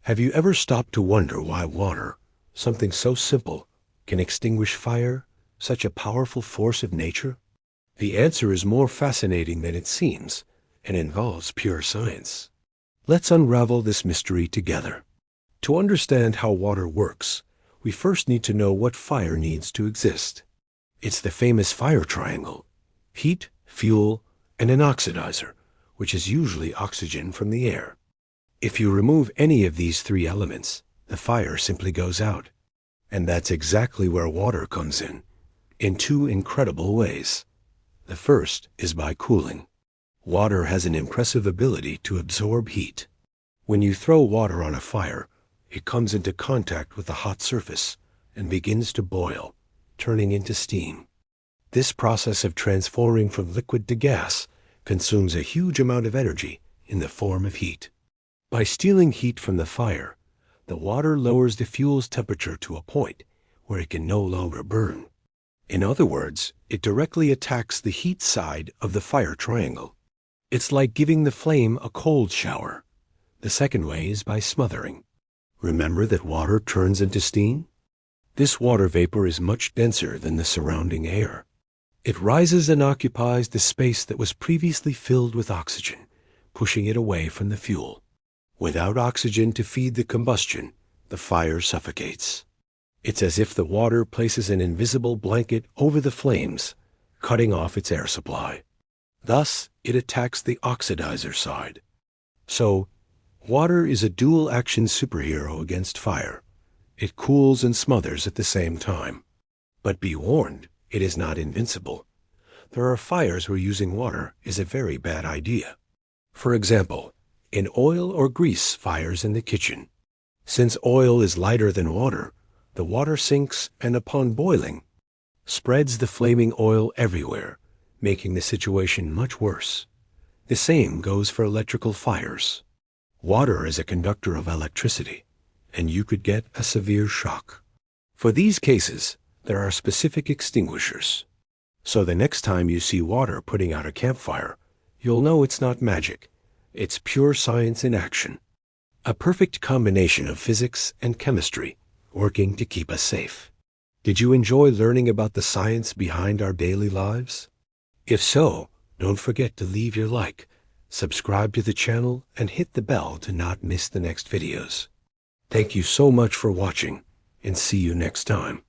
Have you ever stopped to wonder why water, something so simple, can extinguish fire, such a powerful force of nature? The answer is more fascinating than it seems and involves pure science. Let's unravel this mystery together. To understand how water works, we first need to know what fire needs to exist. It's the famous fire triangle: heat, fuel, and an oxidizer, which is usually oxygen from the air. If you remove any of these three elements, the fire simply goes out. And that's exactly where water comes in two incredible ways. The first is by cooling. Water has an impressive ability to absorb heat. When you throw water on a fire, it comes into contact with the hot surface and begins to boil, turning into steam. This process of transforming from liquid to gas consumes a huge amount of energy in the form of heat. By stealing heat from the fire, the water lowers the fuel's temperature to a point where it can no longer burn. In other words, it directly attacks the heat side of the fire triangle. It's like giving the flame a cold shower. The second way is by smothering. Remember that water turns into steam? This water vapor is much denser than the surrounding air. It rises and occupies the space that was previously filled with oxygen, pushing it away from the fuel. Without oxygen to feed the combustion, the fire suffocates. It's as if the water places an invisible blanket over the flames, cutting off its air supply. Thus, it attacks the oxidizer side. So, water is a dual-action superhero against fire. It cools and smothers at the same time. But be warned, it is not invincible. There are fires where using water is a very bad idea. For example, in oil or grease fires in the kitchen. Since oil is lighter than water, the water sinks and upon boiling, spreads the flaming oil everywhere, making the situation much worse. The same goes for electrical fires. Water is a conductor of electricity, and you could get a severe shock. For these cases, there are specific extinguishers. So the next time you see water putting out a campfire, you'll know it's not magic. It's pure science in action. A perfect combination of physics and chemistry working to keep us safe. Did you enjoy learning about the science behind our daily lives? If so, don't forget to leave your like, subscribe to the channel, and hit the bell to not miss the next videos. Thank you so much for watching, and see you next time.